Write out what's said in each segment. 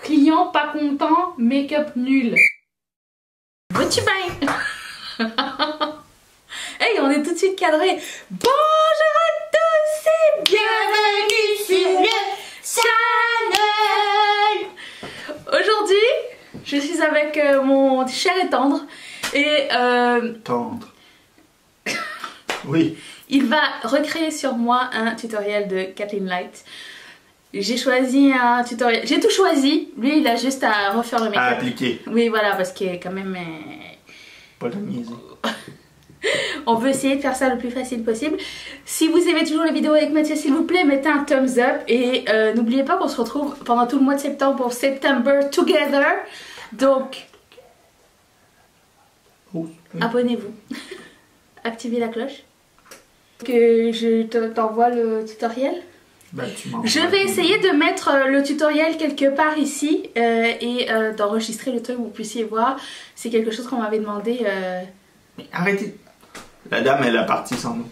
Client pas content, make-up nul. Veux-tu bien? Hey, on est tout de suite cadré. Bonjour à tous et bienvenue sur le channel. Aujourd'hui, je suis avec mon cher et tendre. Et Tendre. Oui. il va recréer sur moi un tutoriel de Kathleen Light. J'ai choisi un tutoriel. J'ai tout choisi. Lui, il a juste à refaire le make-up. À appliquer. Oui, voilà, parce qu'il est quand même. Pas de niaiser. On veut essayer de faire ça le plus facile possible. Si vous aimez toujours les vidéos avec Mathieu, s'il vous plaît, mettez un thumbs up. Et n'oubliez pas qu'on se retrouve pendant tout le mois de septembre pour September Together. Donc, abonnez-vous. Activez la cloche. Que je t'envoie le tutoriel. Ben, Je vais essayer de mettre le tutoriel quelque part ici et d'enregistrer le truc pour que vous puissiez voir. C'est quelque chose qu'on m'avait demandé. Mais arrêtez. La dame, elle est partie sans nous.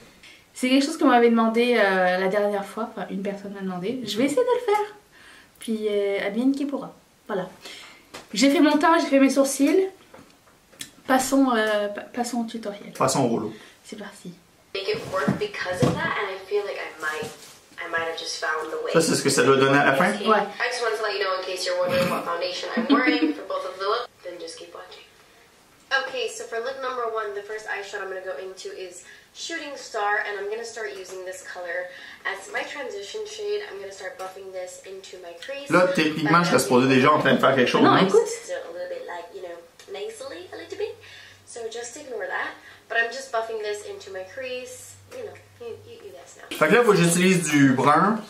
C'est quelque chose qu'on m'avait demandé la dernière fois. Enfin, une personne m'a demandé. Je vais essayer de le faire. Puis, advienne qui pourra. Voilà. J'ai fait mon teint, j'ai fait mes sourcils. Passons au tutoriel. Passons au rouleau. C'est parti. Ça, c'est ce que ça doit donner à la fin? Ouais. I just wanted to let you know in case you're wondering what foundation I'm wearing for both of the looks, then just keep watching. Okay, so for look number one, the first eyeshadow I'm going to go into is Shooting Star, and I'm going to start using this color as my transition shade. I'm going to start buffing this into my crease. Là, techniquement, je serais supposé déjà en train de faire quelque chose. Non, écoute. Still a little bit like, you know, nasally a little bit. So just ignore that. But I'm just buffing this into my crease. You know, you guys know. Fait que là, il faut que j'utilise du brun.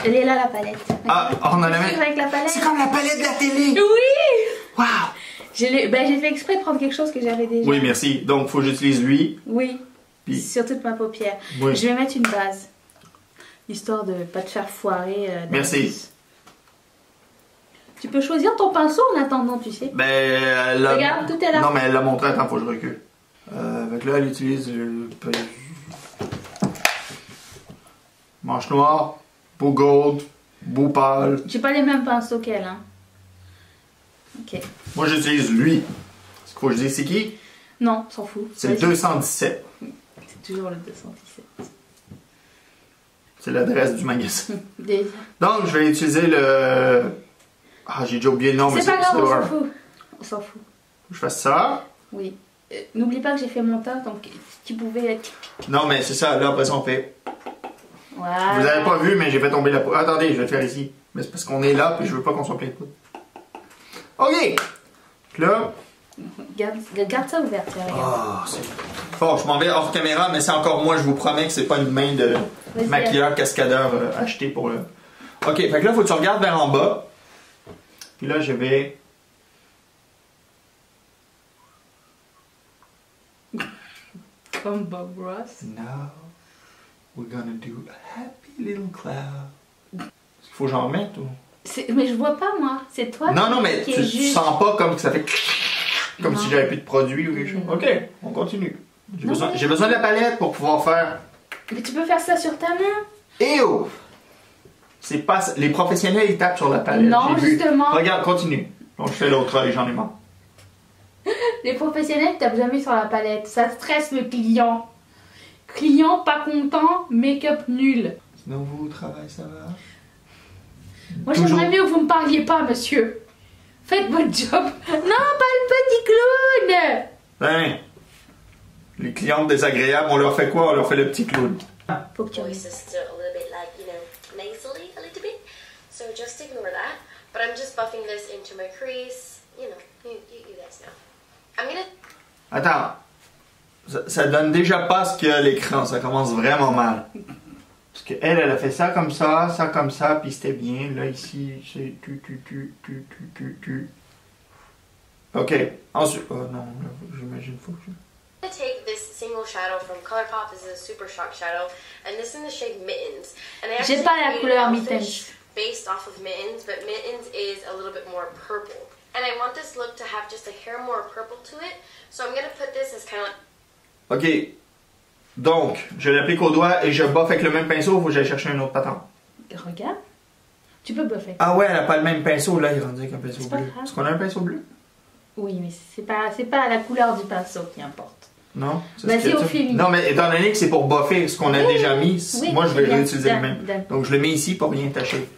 Elle est là la palette. Ah, on a la même. Avec la palette. C'est comme la palette de la télé. Oui. Wow. J'ai fait exprès de prendre quelque chose que j'avais déjà. Oui, merci. Donc, il faut que j'utilise lui. Oui. Puis... sur toute ma paupière. Oui. Je vais mettre une base. Histoire de pas te faire foirer. Merci. Tu peux choisir ton pinceau en attendant, tu sais. Ben, elle a... Regarde, tout est là. Non, mais elle l'a montré. Attends, faut que je recule. Fait que là, elle utilise... manche noire, beau gold, beau pâle. J'ai pas les mêmes pinceaux qu'elle, hein. Ok. Moi, j'utilise lui. Ce qu'il faut que je dise, c'est qui? Non, s'en fout. C'est le 217. C'est toujours le 217. C'est l'adresse du magasin. Des... Donc, je vais utiliser le... Ah, j'ai déjà oublié le nom, mais c'est pas grave, on le... s'en fout. On s'en fout. Je fais ça. Oui. N'oublie pas que j'ai fait mon teint, donc tu pouvais être... Non, mais c'est ça. Là, après ça, on fait... Voilà. Vous avez pas vu, mais j'ai fait tomber la poudre. Attendez, je vais le faire ici. Mais c'est parce qu'on est là, puis je veux pas qu'on soit plein de poudre. OK! Là... Garde ça ouvert, regarde. Ah, c'est... Bon, je m'en vais hors caméra, mais c'est encore moi, je vous promets que c'est pas une main de maquilleur cascadeur acheté pour le... OK, fait que là, faut que tu regardes vers en bas. Puis là, je vais... Comme Bob Ross. Now, we're gonna do a happy little cloud. Est-ce qu'il faut que j'en remette ou... Mais je vois pas, moi. C'est toi Non, mais qui tu juge. sens pas comme que ça fait... Comme Non. si j'avais plus de produit ou quelque chose. OK, on continue. Non, J'ai besoin de la palette pour pouvoir faire... Mais tu peux faire ça sur ta main. Et oh! C'est pas... Les professionnels, ils tapent sur la palette. Non, j'ai vu. justement. Regarde, continue. Donc, je fais l'autre œil, j'en ai marre. Les professionnels tapent jamais sur la palette. Ça stresse le client. Client pas content, make-up nul. Sinon, vous, au travail, ça va? Moi, Toujours. j'aimerais mieux que vous me parliez pas, monsieur. Faites votre job. Non, pas le petit clown. Ben, les clientes désagréables, on leur fait quoi? On leur fait le petit clown. Faut que tu Voice is still a little bit like, you know, nasally a little bit. So just ignore that. But I'm just buffing this into my crease. You know, you guys know. I'm gonna... Attends. Ça donne déjà pas ce qu'il y a à l'écran. Ça commence vraiment mal. Parce qu'elle, elle a fait ça comme ça, puis c'était bien. Là, ici, c'est tu. OK. Ensuite... Oh non, j'imagine faut que je... I'm gonna take this single shadow from ColourPop. This is a Super Shock shadow, and this in the shade Mittens. And I J'ai actually pas la created couleur an Mittens. outfit based off of Mittens, but Mittens is a little bit more purple. And I want this look to have just a hair more purple to it, so I'm gonna put this as kind of like... OK. Donc, je l'applique au doigt et je baffe avec le même pinceau, il faut que j'aille chercher un autre patente. Regarde. Tu peux buffer. Ah ouais, elle a pas le même pinceau, là, il est rendu avec un pinceau C'est pas bleu. grave. Est-ce qu'on a un pinceau bleu? Oui, mais c'est pas la couleur du pinceau qui importe. Non? Vas-y, ce que au tu- feeling. Non, mais étant donné que c'est pour buffer ce qu'on a déjà mis, oui, moi je vais bien, réutiliser le done, même. done. Donc je le mets ici pour rien tâcher.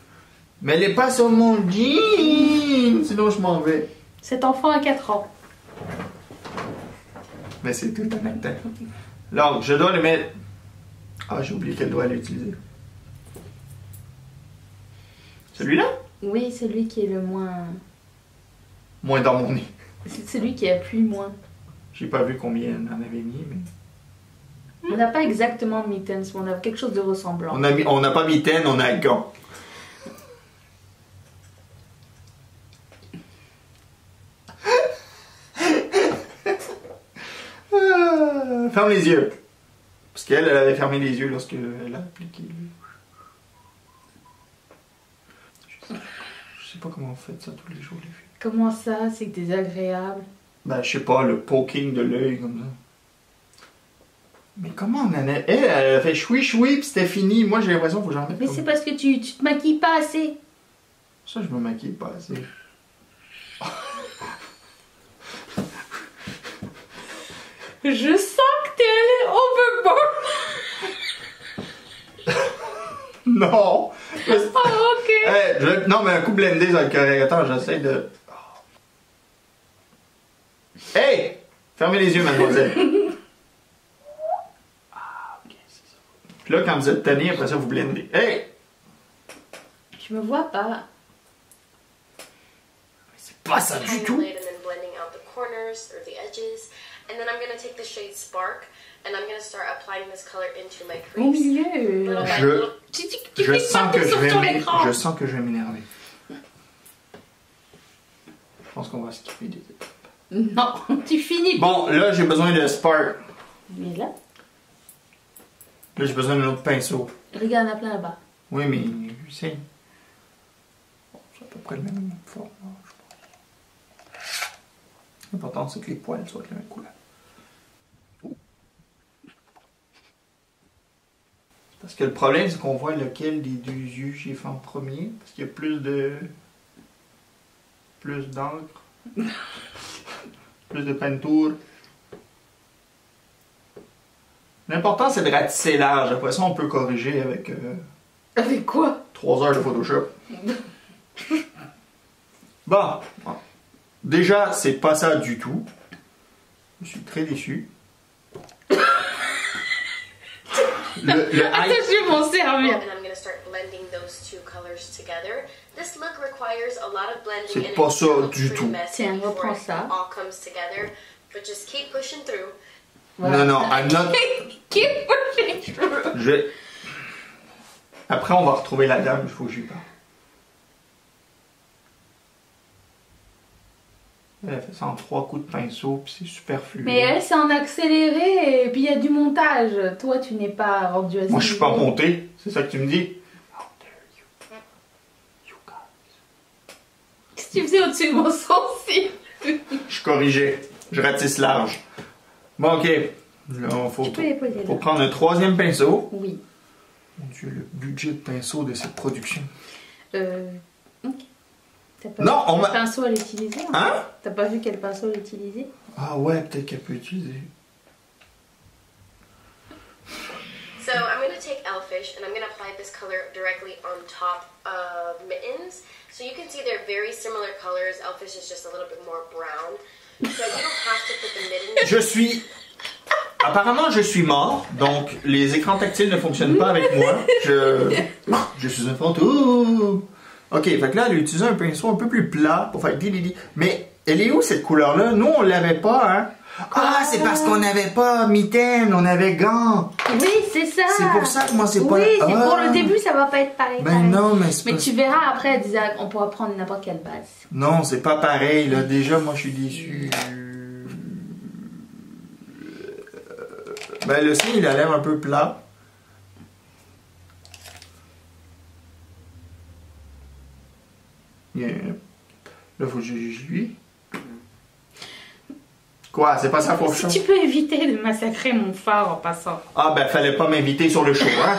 Mais elle est pas sur mon jean, sinon je m'en vais. Cet enfant a 4 ans. Mais c'est tout un acteur. Donc, je dois le mettre. Ah, j'ai oublié quel doigt l'utiliser. Celui-là? Oui, c'est lui qui est le moins... Moins dans mon nez. C'est celui qui appuie moins. J'ai pas vu combien on en avait mis, mais. On n'a pas exactement mittens, mais on a quelque chose de ressemblant. On n'a pas mitaine, on a gant. Ferme les yeux. Parce qu'elle, elle avait fermé les yeux lorsque elle a appliqué. Je sais pas comment on fait ça tous les jours, les filles. Comment ça, c'est désagréable? Ben, je sais pas, le poking de l'œil comme ça. Mais comment on en a... Elle a fait choui-choui puis c'était fini. Moi, j'ai l'impression qu'il faut que j'en mette Mais comme... c'est parce que tu te maquilles pas assez. Ça, je me maquille pas assez. Je sens que t'es allé overboard. Non! Oh, ok. Hey, non, mais un coup blendé, ça va être correct. Attends, j'essaie de... Hey! Fermez les yeux, mademoiselle. Ah, ok, c'est ça. Puis là, quand vous êtes tanné, après ça, vous blendez. Hey! Je me vois pas. Mais c'est pas ça du Highlight tout. and then blending out the corners or the edges. And then I'm going to take the shade Spark and I'm going to start applying this color into my Au crease. milieu. Little by Je- little. Tu Je fais sens partout que je sur vais ton m'é- écran. je sens que je vais m'énerver. Je pense qu'on va skipper des étapes. Non, tu finis. Bon, là, j'ai besoin de Spark. Mais là, Là, j'ai besoin d'un autre pinceau. regarde, il y en a plein là-bas. Oui, mais c'est... Bon, c'est à peu près le même format, je pense. L'important, c'est que les poils soient de la même couleur. Parce que le problème, c'est qu'on voit lequel des deux yeux j'ai fait en premier. Parce qu'il y a plus de... plus d'encre. Plus de peinture. L'important, c'est de ratisser large. Après ça, on peut corriger avec Avec quoi? 3 heures de Photoshop. Bon. Déjà, c'est pas ça du tout. Je suis très déçu. le Attends, je vais m'en servir. And I'm going to start blending those two colors together. This look requires a lot of blending C'est and pas it ça looks du pretty tout. messy Tiens, before reprends it ça. all comes together. But just keep pushing through. Non, non, I'm not... Keep pushing through. Je... Après, on va retrouver la dame, il faut que j'y parle. Elle a fait ça en 3 coups de pinceau, puis c'est super fluide. Mais elle, c'est en accéléré et puis il y a du montage. Toi, tu n'es pas rendu à ce Moi, je suis pas niveau. monté, c'est ça que tu me dis? How dare you? You guys. Qu'est-ce que tu faisais au-dessus de mon sourcil? Je corrigeais, je ratisse large. Bon, ok. Là, Tu peux les poser faut là. prendre un 3e pinceau. Oui. Mon Dieu, le budget de pinceau de cette production. Ok. T'as pas Non, vu on quel m'a... pinceau elle utilisait? Hein? T'as pas vu quel pinceau elle utilisait? Ah ouais, peut-être qu'elle peut utiliser. So I'm going to take Elfish and I'm going to apply this color directly on top of Mittens. So you can see they're very similar colors. Elfish is just a little bit more brown. So you don't have to put the Mittens. Je suis... Apparemment, je suis mort, donc les écrans tactiles ne fonctionnent pas avec moi. Je suis un fantôme. Ok, fait que là, elle a utilisé un pinceau un peu plus plat pour faire di. Mais elle est où cette couleur-là? Nous, on l'avait pas, hein? Ah, c'est parce qu'on n'avait pas mitaine, on avait gants. Oui, c'est ça. C'est pour ça que moi, c'est pas... Oui, c'est Ah. pour le début, ça va pas être pareil. Ben pareil. non, mais c'est Mais pas... tu verras après, elle disait, on pourra prendre n'importe quelle base. Non, c'est pas pareil, là. Déjà, moi, je suis déçu. Ben, le signe, il a l'air un peu plat. Yeah. Là, faut que je juge lui. Quoi? C'est pas ça pour Si ça? tu peux éviter de massacrer mon phare en passant. Ah, ben, fallait pas m'inviter sur le show, hein?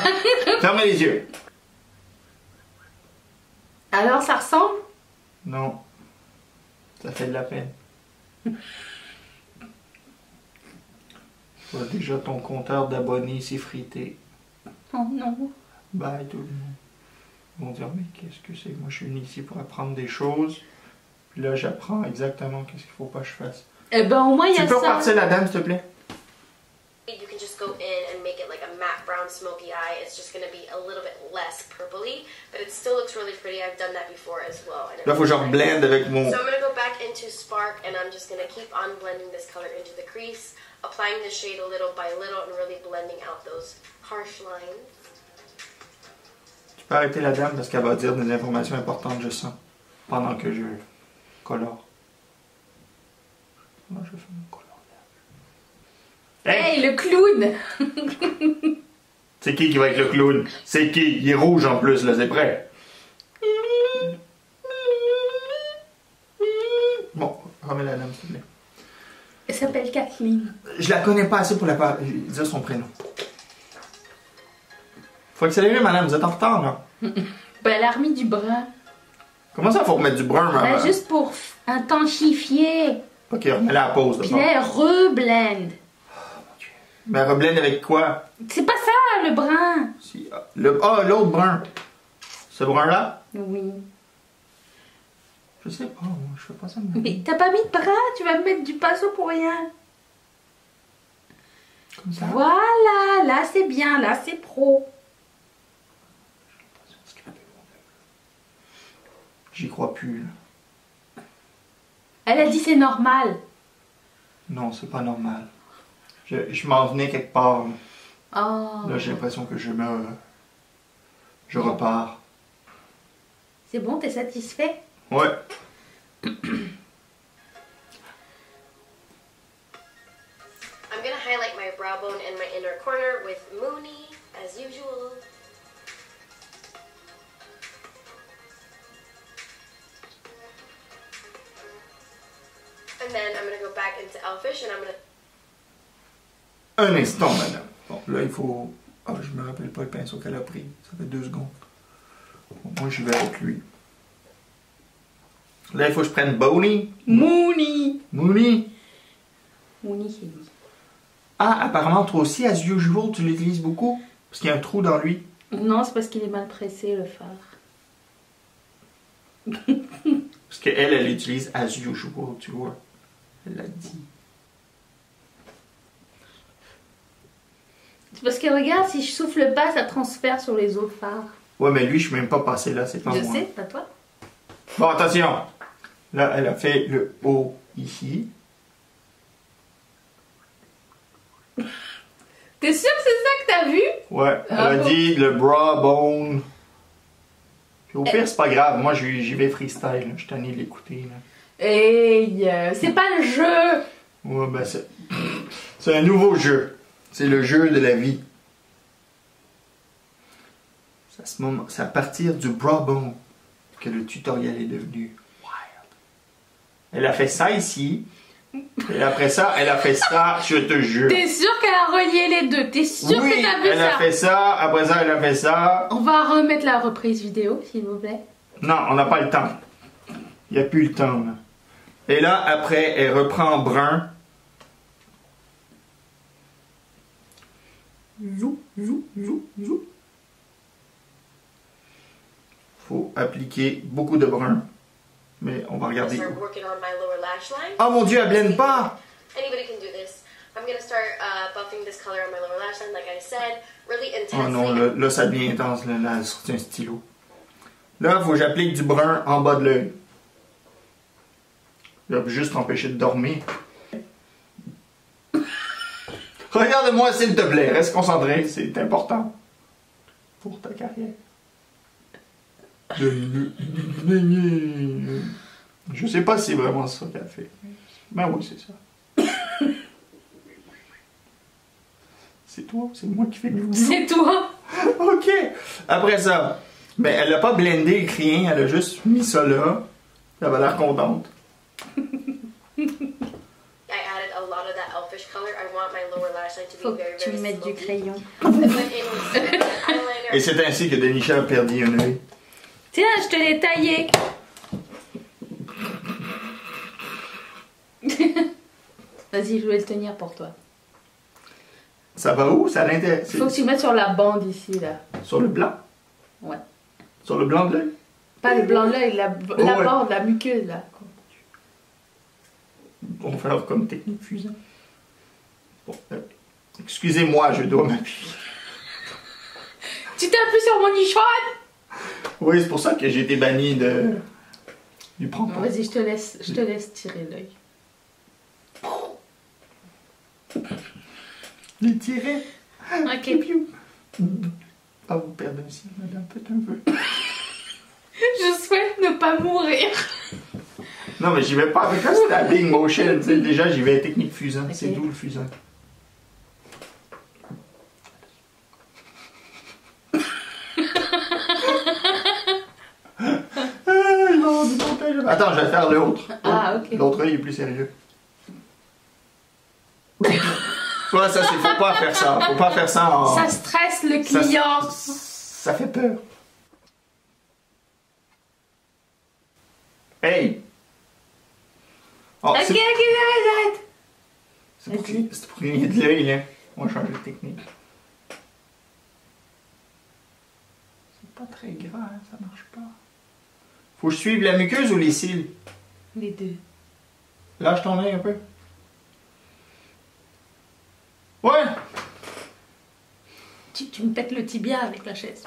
Fermez les yeux. Alors, ça ressemble? Non. Ça fait de la peine. Vois déjà ton compteur d'abonnés s'effriter. Oh non. Bye tout le monde. Ils vont dire, mais qu'est-ce que c'est? Moi, je suis venu ici pour apprendre des choses. Puis là, j'apprends exactement qu'est-ce qu'il faut pas que je fasse. Eh ben, au moins, il y a ça. Tu peux repartir la dame, s'il te plaît? You can just go in and make it like a matte brown smoky eye. It's just going to be a little bit less purpley, but it still looks really pretty. I've done that before as well. Là, faut que je reblende avec mon... So I'm going to go back into Spark and I'm just going to keep on blending this color into the crease, applying the shade a little by little and really blending out those harsh lines. Tu peux arrêter la dame parce qu'elle va dire des informations importantes, je sens, pendant que je colore. Moi, je fais mon coloriage. Hey, le clown! C'est qui va être le clown? C'est qui? Il est rouge en plus, là, c'est prêt. Bon, remets la dame, s'il te plaît. Elle s'appelle Kathleen. Je la connais pas assez pour dire son prénom. Faut accélérer, madame, vous êtes en retard, là. Ben, elle a remis du brun. Comment ça, faut remettre du brun, maman? Ben, juste pour intensifier. Ok, remets-la à pause, Puis d'abord. là, elle reblende. Mais reblende avec quoi? C'est pas ça, le brun. Si, l'autre brun. Ce brun-là? Oui. Je sais pas, moi, je fais pas ça. Mais t'as pas mis de brun, tu vas me mettre du pinceau pour rien. Comme ça. Voilà, là c'est bien, là c'est pro. J'y crois plus, là. Elle a dit c'est normal. Non, c'est pas normal. Je m'en venais quelque part. Là, Oh. Là, j'ai l'impression que je repars. C'est bon, t'es satisfait? Ouais. I'm going to highlight my brow bone and my inner corner with Mooney, as usual. And then I'm going to go back into Elfish and I'm going to... Un instant, madame. Bon, là, il faut... Ah, je me rappelle pas le pinceau qu'elle a pris. Ça fait 2 secondes. Bon, moi, je vais avec lui. Là, il faut que je prenne Boney. Mooney. Mooney. Mooney, c'est dit. Ah, apparemment, toi aussi, as usual, tu l'utilises beaucoup? Parce qu'il y a un trou dans lui. Non, c'est parce qu'il est mal pressé, le phare. Parce qu'elle, elle utilise as usual, tu vois. Elle l'a dit. C'est parce que regarde, si je souffle pas, ça transfère sur les autres phares. Ouais, mais lui, je suis même pas passé là, c'est pas Je moi. sais, pas toi. Bon, attention. Là, elle a fait le haut ici. T'es sûr que c'est ça que t'as vu? Ouais, elle Ah a bon. dit le bra bone. Puis au pire, c'est pas grave. Moi, j'y vais freestyle. Là. Je suis tanné de l'écouter. Là. Hey, c'est pas le jeu. Ouais, ben c'est un nouveau jeu. C'est le jeu de la vie. C'est à partir du bra bone que le tutoriel est devenu wild. Elle a fait ça ici. Et après ça, elle a fait ça, je te jure. T'es sûr qu'elle a relié les deux? T'es sûr Oui, que t'as vu elle a ça? fait ça. Après ça, elle a fait ça. On va remettre la reprise vidéo, s'il vous plaît. Non, on n'a pas le temps. Il n'y a plus le temps. Là. Et là, après, elle reprend en brun. Zou, zou, zou, zou. Faut appliquer beaucoup de brun. Mais on va regarder. start working on my lower lash line. Oh mon Dieu, elle blende pas! Anybody can do this. I'm going to start buffing this color on my lower lash line, like I said, really Oh intensely. non, là ça devient intense. Là, elle a sorti un stylo. Là, il faut que j'applique du brun en bas de l'œil. Là, pour juste t'empêcher de dormir. Regarde-moi s'il te plaît, reste concentré, c'est important pour ta carrière. Je sais pas si c'est vraiment ça qu'elle fait. Ben oui, c'est ça. C'est toi ou c'est moi qui fais le vidéo? C'est toi. Ok. Après ça, ben elle a pas blendé rien, elle a juste mis ça là. Elle avait l'air contente. I added a lot of that Elfish color. I want my lower lash line to be Faut very, que tu very me mettes du smoky. crayon. I went in with eyeliner. Et c'est ainsi que Denisha a perdu un œil. Tiens, je te l'ai taillé. Vas-y, je vais le tenir pour toi. Ça va où? Ça l'intéresse. Faut que tu le mettes sur la bande ici, là. Sur le blanc? Ouais. Sur le blanc de l'œil? Pas le blanc de l'œil, la ouais. bande, la muqueuse, là. On va faire comme technique fusion. Bon, excusez-moi, je dois m'appuyer. Tu t'appuies sur mon nichon? Oui, c'est pour ça que j'ai été banni du printemps. Vas-y, je te laisse tirer l'œil. Le tirer? Ok. Ah, vous perdez aussi, madame, peut-être un peu. Je souhaite ne pas mourir. Non, mais j'y vais pas avec un stabbing motion. Tu sais, déjà, j'y vais technique fusion. Okay. C'est d'où le fusion? Attends, je vais faire l'autre. Ah, ok. L'autre œil est plus sérieux. Ouais, ça, faut pas faire ça. Faut pas faire ça en... Ça stresse le client. Ça fait peur. Hey! Oh, Ok, arrête. c'est pour qu'il y ait de l'œil, là. On va changer de technique. C'est pas très grave, hein, ça marche pas. Faut que je suive la muqueuse ou les cils? Les deux. Lâche ton œil un peu. Ouais! Tu me pètes le tibia avec la chaise.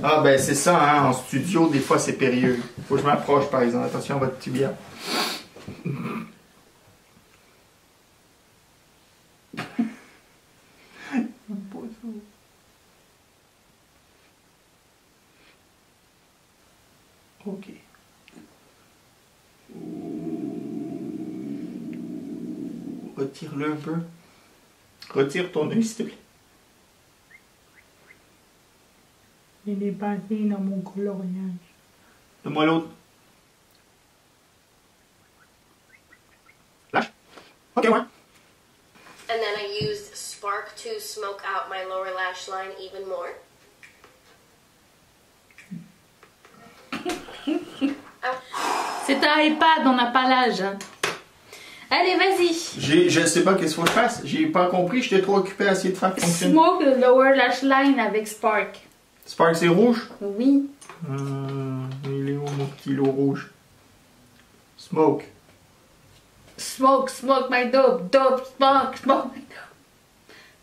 Ah ben c'est ça, hein, en studio, des fois c'est périlleux. Faut que je m'approche par exemple. Attention à votre tibia. Ok. Retire-le un peu. Retire ton œil, s'il te plaît. Il est passé dans mon coloriage. Donne-moi l'autre. Lâche. Ok, ouais. And then I used Spark to smoke out my lower lash line even more. C'est un iPad, on n'a pas l'âge. Hein. Allez, vas-y. Je sais pas qu'est-ce qu'il faut que je fasse. J'ai pas compris, j'étais trop occupé à essayer de faire fonctionner. Smoke le lower lash line avec Spark. Spark, c'est rouge? Oui. Il est où mon kilo rouge? Smoke. Smoke my dope, smoke my dope.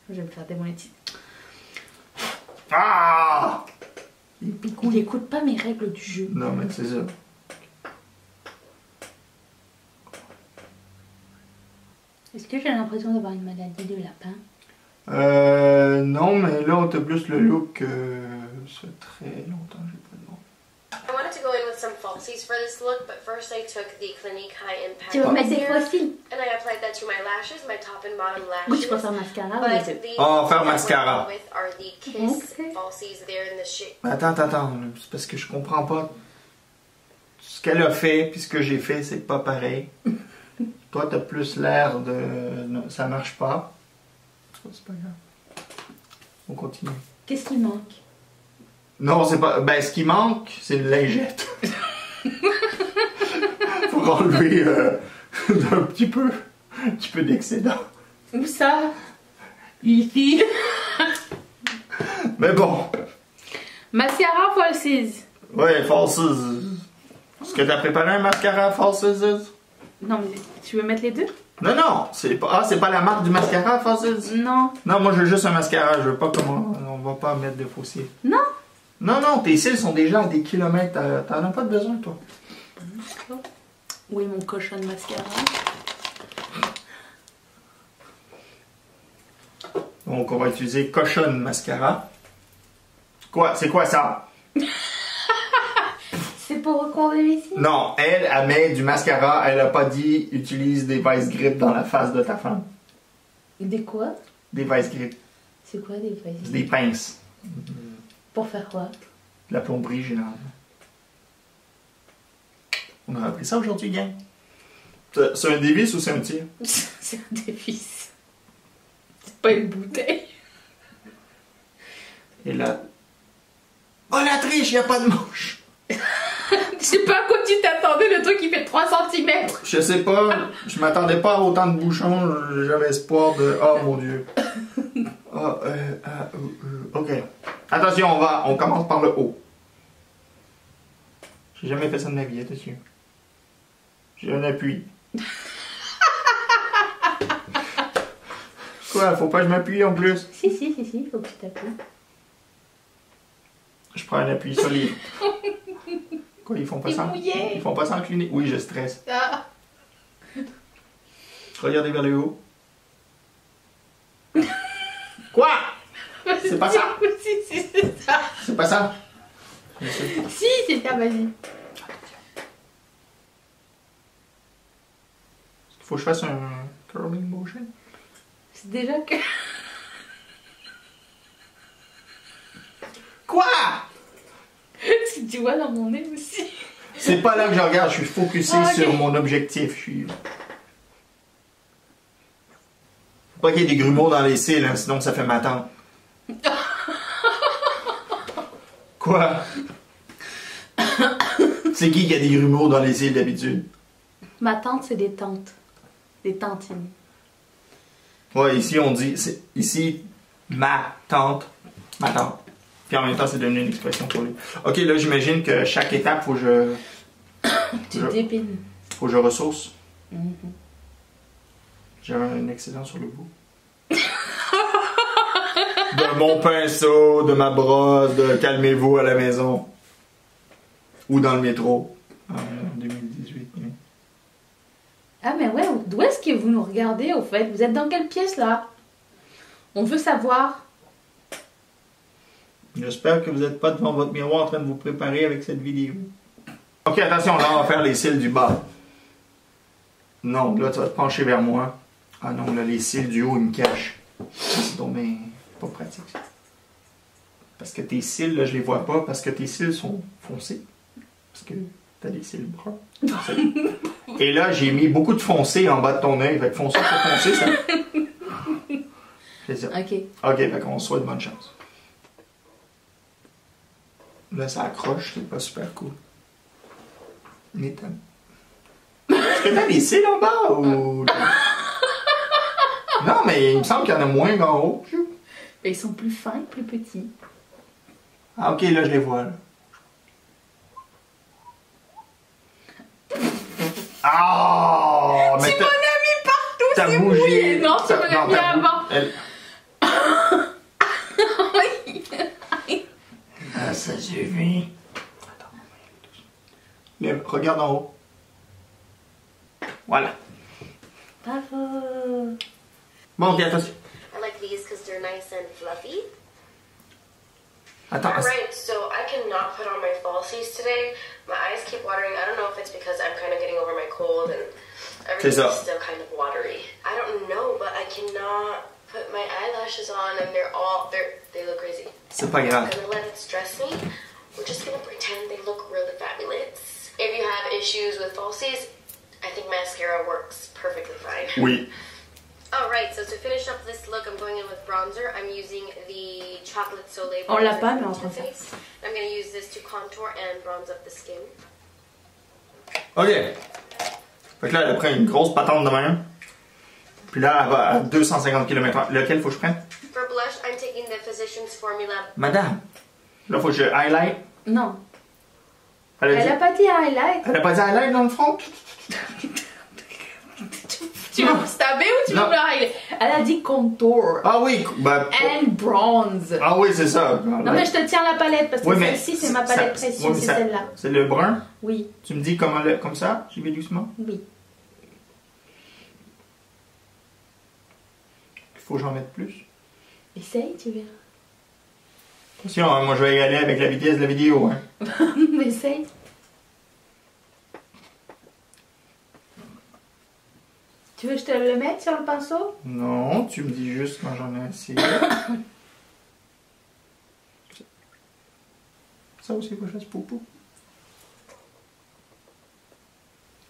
Je vais me faire démonétiser. Ah! Il n'écoute pas mes règles du jeu. Non, mais c'est ça. Est-ce que j'ai l'impression d'avoir une maladie de lapin? Non, mais là, on t'a plus le look. Ça fait très longtemps que j'ai pas de nom. I wanted to go in with some falsies for this look, but first I took the Clinique High Impact Tu veux mettre des Mascara, fossiles? and I applied that to my lashes, my top and bottom Oui, tu lashes. peux faire mascara ou But les deux. the Oh, faire that mascara. we're with are the Kiss Okay. falsies. They're in the shade. Attends. C'est parce que je comprends pas. Ce qu'elle a fait, puis ce que j'ai fait, c'est pas pareil. Toi, t'as plus l'air de. Non, ça marche pas. C'est pas grave. On continue. Qu'est-ce qui manque? Non, c'est pas. Ben, ce qui manque, c'est une lingette. Faut enlever un petit peu d'excédent. Où ça? Ici. Mais bon. Mascara falsies. Ouais, falses. Est-ce que t'as préparé un mascara falses? Non, mais tu veux mettre les deux? Non, c'est pas. Ah, c'est pas la marque du mascara falses? Non. Non, moi je veux juste un mascara. Je veux pas comment. On va pas mettre de faux cils. Non. Non, tes cils sont déjà à des kilomètres. T'en as pas besoin, toi. Oui, mon cochon de mascara. Donc, on va utiliser cochonne mascara. Quoi? C'est quoi ça? C'est pour recouvrir les cils? Non, elle met du mascara. Elle a pas dit utilise des vice grips dans la face de ta femme. Des quoi? Des vice grips. C'est quoi des feuilles? Des pinces. Pour faire quoi? De la plomberie, généralement. On a appris ça aujourd'hui, gang. C'est un dévice ou c'est un tir? C'est un dévice. C'est pas une bouteille. Et là... Oh la triche, y a pas de manche! sais pas à quoi tu t'attendais, le truc qui fait 3 cm. Je sais pas, je m'attendais pas à autant de bouchons, j'avais espoir de... Oh mon dieu. Ok. Attention, on commence par le haut. J'ai jamais fait ça de ma vie, attention. J'ai un appui. Quoi, faut pas que je m'appuie en plus? Si, faut que tu t'appuies. Je prends un appui solide. Quoi, ils font pas ça? Mouillé. Ils font pas s'incliner? Oui, je stresse. Ah. Regardez vers le haut. Quoi? C'est pas ça? Si, c'est ça. C'est pas ça? Si, c'est ça, vas-y. Faut que je fasse un curling motion? C'est déjà que... Quoi? Si tu vois dans mon nez aussi. C'est pas là que je regarde, je suis focusé sur mon objectif. Faut pas qu'il y ait des grumeaux dans les cils, hein, sinon ça fait ma tante. Quoi? C'est qui a des grumeaux dans les cils d'habitude? Ma tante, c'est des tantes. Des tantines. Ouais, ici on dit, ici, ma tante. Ma tante. Puis en même temps, c'est devenu une expression pour lui. Ok, là, j'imagine que chaque étape, faut que Tu dépines. faut que je ressource. J'ai un excédent sur le bout. De mon pinceau, de ma brosse, de calmez-vous à la maison. Ou dans le métro. En 2018. Oui. Ah mais ouais, d'où est-ce que vous nous regardez au fait? Vous êtes dans quelle pièce là? On veut savoir. J'espère que vous n'êtes pas devant votre miroir en train de vous préparer avec cette vidéo. Ok, attention, là, on va faire les cils du bas. Non, là, tu vas te pencher vers moi. Ah non, là, les cils du haut, ils me cachent. C'est donc bien pas pratique, ça. Parce que tes cils, là, je les vois pas, parce que tes cils sont foncés. Parce que t'as des cils bruns. Et là, j'ai mis beaucoup de foncé en bas de ton œil. Fait que foncé pour foncé, ça... C'est ça. Ok. Ok, fait qu'on se souhaite bonne chance. Là, ça accroche, c'est pas super cool. Mais t'as... Est-ce que t'as des cils en bas ou... Non, mais il me semble qu'il y en a moins qu'en haut. Et ils sont plus fins, plus petits. Ah, ok, là, je les vois, là. Ah! Tu m'en as mis partout, t'as c'est bougé. mouillé. Non, tu m'en as mis avant. Ah, ça suffit. Attends. Lève, regarde en haut. Voilà. Bravo. Bon, ok, attention. I like these because they're nice and fluffy. Attends. Alright, so I cannot put on my falsies today. My eyes keep watering. I don't know if it's because I'm kind of getting over my cold and everything's still kind of watery. I don't know, but I cannot put my eyelashes on and they look crazy. C'est pas grave. I'm gonna let it stress me. We're just gonna pretend they look really fabulous. If you have issues with falsies, I think mascara works perfectly fine. Oui. Alright, so to finish up this look, I'm going in with bronzer. I'm using the Chocolate Soleil On l'a bronzer pas, mais from on Too s'en fait. Faced. I'm going to use this to contour and bronze up the skin. Ok. Fait que là, elle prend une grosse patente de même. Puis là, elle va à 250 km/h. Lequel faut que je prenne? For blush, I'm taking the Physicians Formula. Madame. Là, faut que je highlight. Non. Elle Elle a pas dit highlight. Elle a pas dit highlight dans le front? Tu veux me stabber ou tu veux me le highlight? Elle a dit contour. Ah oui, bah... And bronze. Ah oui, c'est ça. Non mais je te tiens la palette parce que Oui, mais celle-ci c'est ma palette précieuse, oui, mais c'est ça- celle-là. C'est le brun? Oui, Tu me dis comment comme ça? J'y vais doucement. oui. Il faut que j'en mette plus. Essaye, tu verras. Attention, hein, moi je vais y aller avec la vitesse de la vidéo. Hein. Essaye. Tu veux que je te le mette sur le pinceau? Non, tu me dis juste quand j'en ai assez. Ça aussi, faut que je fasse poupou.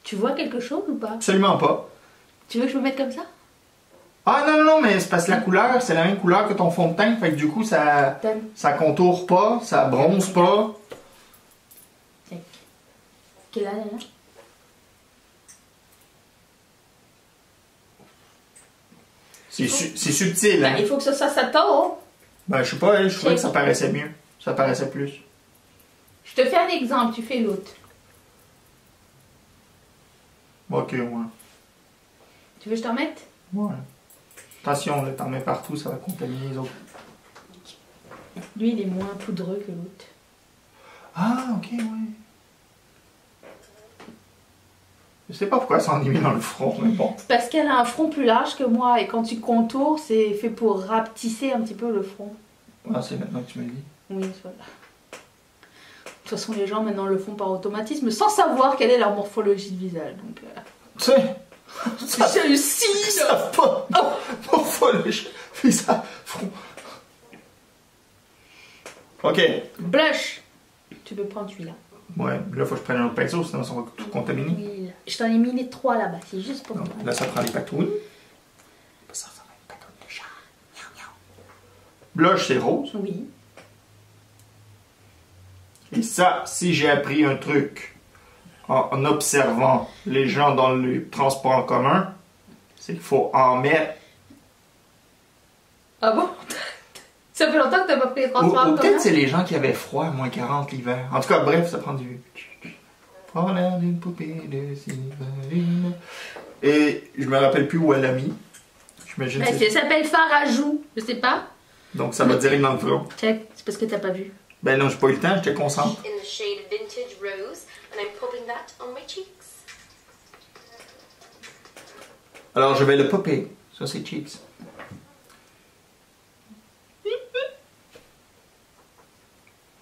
Tu vois quelque chose ou pas? Absolument pas. Tu veux que je me mette comme ça? Ah non, non, non, mais c'est parce que la couleur, c'est la même couleur que ton fond de teint. Fait que du coup, ça contourne pas, ça bronze pas. Check. Quelle année, hein? C'est subtil, hein? Ben, il faut que ça s'attend. Ben, je sais pas, je trouvais que ça paraissait mieux. Ça paraissait plus. Je te fais un exemple, tu fais l'autre. Ok, ouais. Tu veux que je t'en mette? Ouais. Attention, là, t'en mets partout, ça va contaminer les autres. Lui, il est moins poudreux que l'autre. Ah, ok, ouais. Je sais pas pourquoi ça en est mis dans le front, mais bon. C'est parce qu'elle a un front plus large que moi et quand tu contours, c'est fait pour rapetisser un petit peu le front. Ah, c'est maintenant que tu me le dis. Oui, voilà. De toute façon, les gens maintenant le font par automatisme sans savoir quelle est leur morphologie de visage. Donc, Tu sais, celle-ci, ils savent pas. Morphologie, visage, front. Ok. Blush. Tu peux prendre celui-là. Ouais, là, faut que je prenne un autre pinceau, sinon ça va tout contaminer. Oui, je t'en ai mis les 3 là-bas, c'est juste pour Donc, toi. là, ça prend les patounes. Ça va être patounes de chat. Blush, c'est rose. Oui. Et ça, si j'ai appris un truc en observant les gens dans le transport en commun, c'est qu'il faut en mettre. Ah bon? Ça fait longtemps que t'as pas pris les Ou transports en commun? peut-être c'est les gens qui avaient froid, moins 40 l'hiver. En tout cas, bref, ça prend du. Prends l'air d'une poupée de Séverine. Et je me rappelle plus où elle l'a mis. J'imagine Ben, ça s'appelle fard à joues, je sais pas. Donc ça va direct dans le front. Check, c'est parce que t'as pas vu. Ben non, j'ai pas eu le temps, j'étais concentré. In the shade Vintage Rose, and I'm popping that on my cheeks. Alors je vais le popper. Ça c'est cheeks.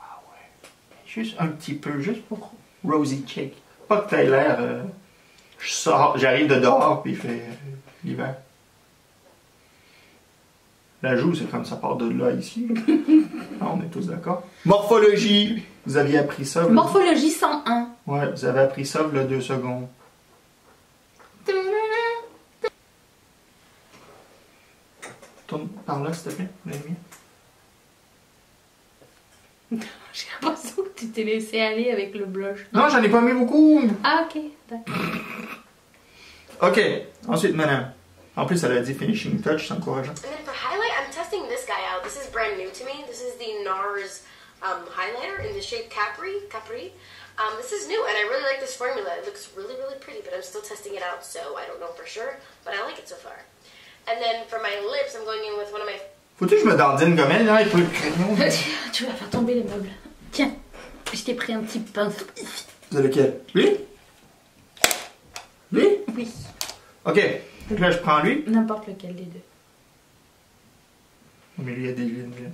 Ah ouais. Juste un petit peu, juste pour rosy cheek. Pas que t'aies l'air. J'arrive de dehors puis il fait l'hiver. La joue, c'est comme ça part de là ici. Ah, on est tous d'accord. Morphologie. Vous aviez appris ça. Morphologie 101. Ouais, vous avez appris ça il y a 2 secondes. Tourne par là, s'il te plaît, l'ami. J'ai l'impression que tu t'es laissé aller avec le blush. Non, j'en ai pas mis beaucoup. Ah, ok, d'accord. Ok, ensuite, madame. En plus, elle a dit finishing touch, c'est encourageant. And then for highlight, I'm testing this guy out. This is brand new to me. This is the NARS highlighter in the shade Capri. This is new, and I really like this formula. It looks really, really pretty, but I'm still testing it out, so I don't know for sure, but I like it so far. And then for my lips, I'm going in with one of my... Faut-tu que je me dandine comme elle, là, avec le crayon? Tu vas faire tomber les meubles. Tiens, je t'ai pris un petit pinceau. C'est lequel? Lui? Lui? Oui. Ok, donc là, je prends lui. N'importe lequel des deux. Mais lui, il y a des lunettes.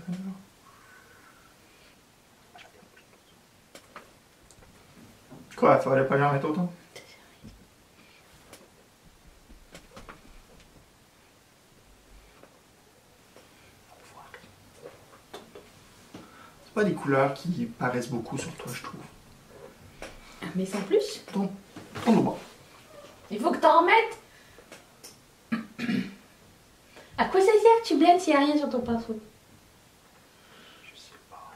Quoi, il fallait pas que j'en mette autant? C'est pas des couleurs qui paraissent beaucoup sur toi, je trouve. Mais sans plus. Tourne au bas. Il faut que t'en remettes. À quoi ça sert que tu blends s'il n'y a rien sur ton pinceau? Je sais pas.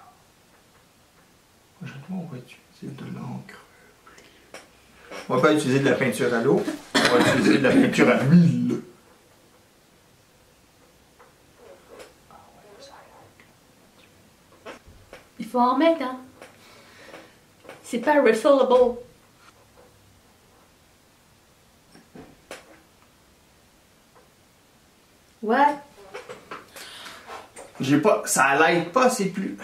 Prochainement, on va utiliser de l'encre. On va pas utiliser de la peinture à l'eau, on va utiliser de la peinture à l'huile. Il faut en remettre, hein. C'est pas refillable. Ouais. J'ai pas. Ça l'aide pas, c'est plus.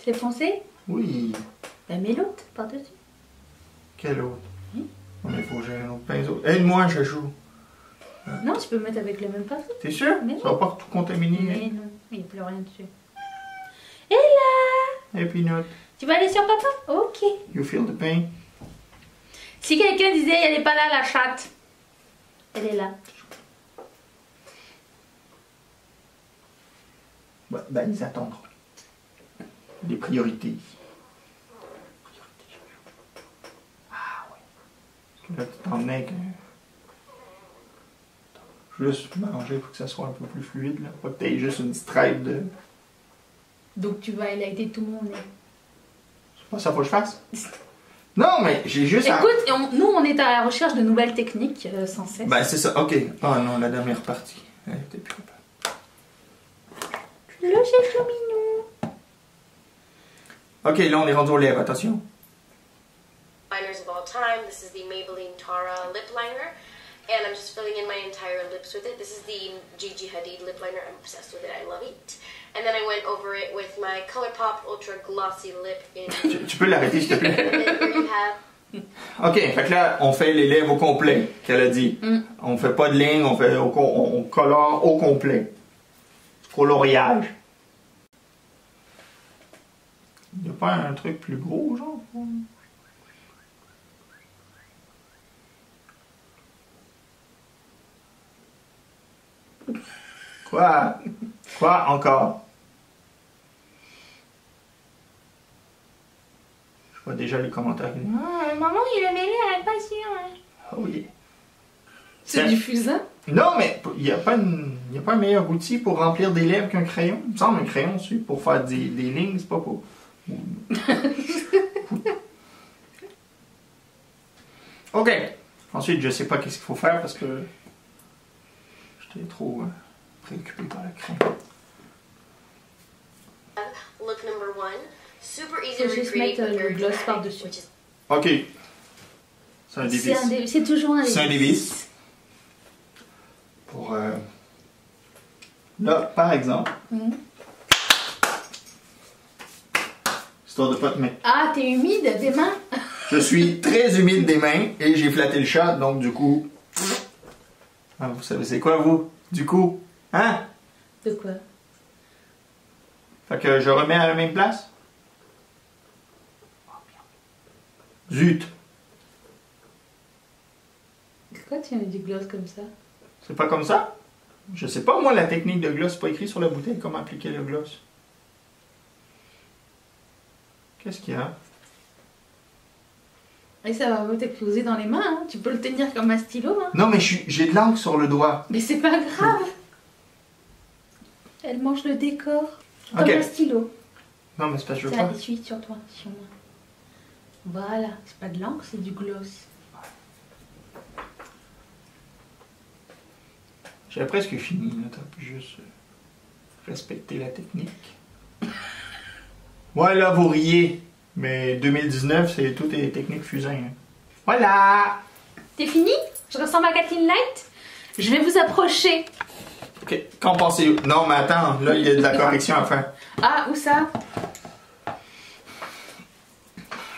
C'est foncé? Oui. Ben mets l'autre par-dessus. Quel autre? Oui. Non, mais faut que j'ai un autre pinceau. Aide-moi, chachou. Non, tu peux mettre avec le même pinceau. T'es sûr? Mais Ça va pas tout contaminer. Mais non, il n'y a plus rien dessus. Et là! Et peanut. Tu vas aller sur papa? Ok. You feel the pain? Si quelqu'un disait elle est pas là la chatte, elle est là. Ben, ils attendront. Des priorités. Ah oui. Parce que là, tu t'en mets que. Juste manger pour que ça soit un peu plus fluide. Là. Pas que t'aies juste une stripe de. Donc tu vas highlighter tout mon nez. Ah, ça faut que je fasse. Non, mais j'ai juste à... Écoute, nous on est à la recherche de nouvelles techniques sans cesse. Ben c'est ça, ok. Ah non, la dernière partie. Elle était plus capable. Là, c'est trop mignon. Ok, là on est rendu aux lèvres, attention. Liners of all time. This is the Maybelline Tara lip liner. And I'm just filling in my entire lips with it. This is the Gigi Hadid lip liner. I'm obsessed with it. I love it. And then I went over it with my ColourPop Ultra Glossy Lip in... Tu peux l'arrêter, s'il te plaît? And then here you have... Ok, fait que là, on fait les lèvres au complet, qu'elle a dit. On fait pas de ligne, on colore au complet. Coloriage. Il n'y a pas un truc plus gros, genre? Quoi? Quoi encore? Je vois déjà les commentaires. Maman, il avait l'air impatient. Oh oui. C'est du fusain? Non, mais il n'y a pas un meilleur outil pour remplir des lèvres qu'un crayon. Il me semble un crayon, c'est pour faire des lignes, c'est pas pour... Ok. Ensuite, je sais pas qu'est-ce qu'il faut faire parce que j'étais trop préoccupé par le crayon. Look number 1. Super easy Faut to juste recreate mettre but le very gloss dramatic, par-dessus. which is Ok. C'est un dévice. C'est toujours un dévice. C'est un dévice. Pour... Là, par exemple... Histoire de pas te mettre... Ah, t'es humide des mains? Je suis très humide des mains et j'ai flatté le chat, donc du coup... Ah, vous savez c'est quoi, vous? Du coup? Hein? De quoi? Fait que je remets à la même place? Zut! Pourquoi tu mets du gloss comme ça? C'est pas comme ça? Je sais pas, moi, la technique de gloss, c'est pas écrit sur la bouteille comment appliquer le gloss. Qu'est-ce qu'il y a? Et ça va t'exploser dans les mains, hein. Tu peux le tenir comme un stylo. Hein. Non, mais j'ai de l'encre sur le doigt. Mais c'est pas grave. Elle mange le décor. Comme Ok. un stylo. Non, mais c'est pas que je veux Tiens, pas. essuie sur toi, sur moi. Voilà. C'est pas de l'encre, c'est du gloss. J'avais presque fini, là. T'as pu juste respecter la technique. Ouais, là, vous riez. Mais 2019, c'est tout est technique fusain. Hein. Voilà! T'es fini? Je ressemble à Kathleen Light? Je vais vous approcher. Ok, qu'en pensez-vous? Non, mais attends, là, il y a de la correction à faire. Ah, où ça?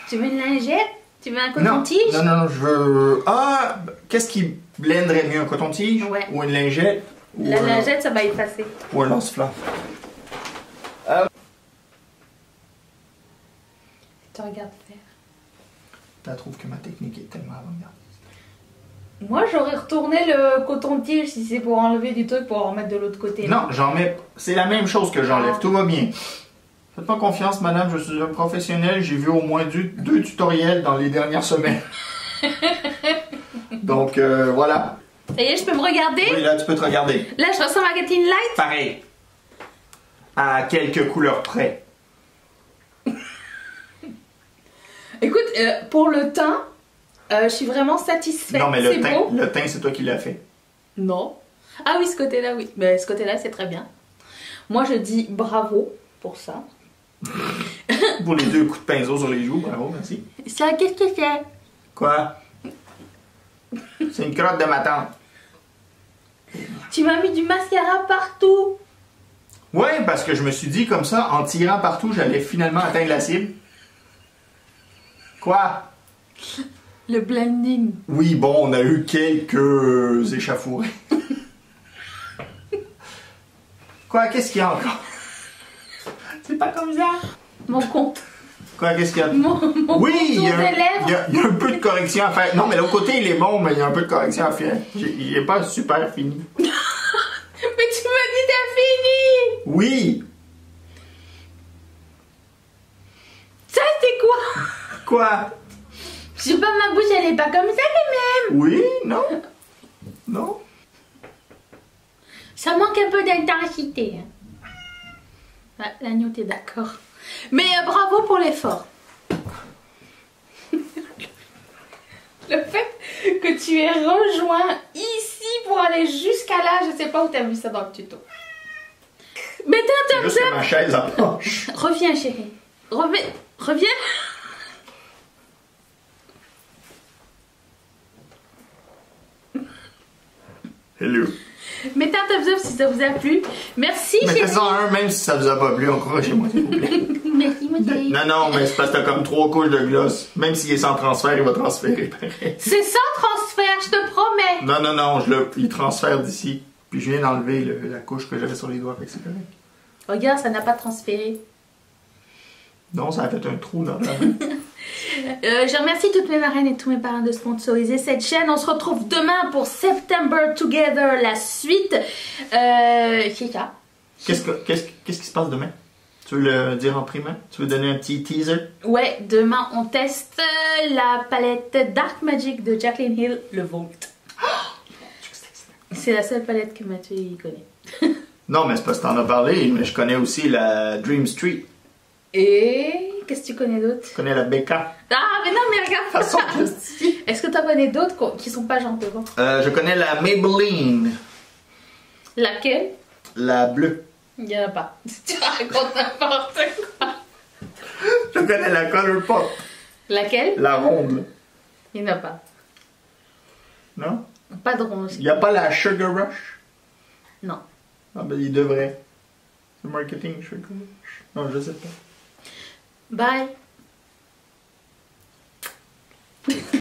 Tu veux une lingette? Tu veux un coton-tige? Non, non, non, je veux... Ah! Qu'est-ce qui blenderait mieux, un coton-tige? Ouais. Ou une lingette? Ou La lingette, ça va effacer. Ou un lance-flamme? Tu regardes faire. Tu trouves que ma technique est tellement avant-gardiste. Moi, j'aurais retourné le coton-tige si c'est pour enlever du truc pour en remettre de l'autre côté. Non, j'en mets... C'est la même chose que j'enlève, Ah. tout va bien. Faites-moi confiance, madame, je suis un professionnel. J'ai vu au moins 2 tutoriels dans les dernières semaines. Donc, voilà. Ça y est, je peux me regarder? Oui, là, tu peux te regarder. Là, je ressemble à Kathleen Light? Pareil. À quelques couleurs près. Écoute, pour le teint, je suis vraiment satisfaite. Non, mais C'est beau. le teint, c'est toi qui l'as fait. Non. Ah oui, ce côté-là, oui. Mais ce côté-là, c'est très bien. Moi, je dis bravo pour ça. Pour les 2 coups de pinceau sur les joues, bravo, merci. Ça, qu'est-ce que c'est? Quoi? C'est une crotte de ma tante. Tu m'as mis du mascara partout. Ouais, parce que je me suis dit, comme ça, en tirant partout, j'allais finalement atteindre la cible. Quoi? Le blending. Oui, bon, on a eu quelques échafourés. Quoi? Qu'est-ce qu'il y a encore? C'est pas comme ça. Mon compte. Quoi? Qu'est-ce qu'il y a? Mon Oui, il y, contour des lèvres. il y a un peu de correction à faire. Non, mais l'autre côté, il est bon, mais il y a un peu de correction à faire. Il est pas super fini. Mais tu m'as dit t'as fini. Oui! Ça, c'est quoi? Quoi? Je sais pas, ma bouche, elle est pas comme ça quand même. Oui? Non? Non? Ça manque un peu d'intensité. Hein. Ouais, l'agneau, t'es d'accord. Mais bravo pour l'effort. Le fait que tu aies rejoint ici pour aller jusqu'à là, je sais pas où t'as vu ça dans le tuto. Mettez un thumbs Juste que up. ma chaise en penche. Reviens chérie. Reviens. Hello. Mettez un thumbs up si ça vous a plu. Merci Mettez chérie. ça en 1 même si ça vous a pas plu, encouragez-moi s'il vous plaît. Merci mon chéri. Non, mais c'est parce que t'as comme 3 couches de gloss. Même s'il est sans transfert, il va transférer pareil. C'est sans transfert, je te promets. Non, il transfère d'ici. Puis je viens d'enlever la couche que j'avais sur les doigts, fait que c'est correct. Regarde, ça n'a pas transféré. Non, ça a fait un trou dans la main. Je remercie toutes mes marraines et tous mes parents de sponsoriser cette chaîne. On se retrouve demain pour September Together, la suite. Kika. Qu'est-ce qui se passe demain? Tu veux le dire en primaire? Tu veux donner un petit teaser? Ouais, demain on teste la palette Dark Magic de Jacqueline Hill, le Volt. C'est la seule palette que Mathieu y connaît. Non, mais c'est parce que t'en as parlé, mais je connais aussi la Dream Street. Et qu'est-ce que tu connais d'autre? Je connais la Becca. Ah, mais non, mais regarde. Façon justifiée. Est-ce que tu en connais d'autres qui sont pas gentilles? Je connais la Maybelline. Laquelle? La bleue. Il n'y en a pas. Tu racontes n'importe quoi. Je connais la Color Pop. Laquelle? La ronde. Il n'y en a pas. Non? Pas de ronge. Il n'y a pas la Sugar Rush? Non. Ah ben il devrait. C'est marketing Sugar Rush. Non, je sais pas. Bye.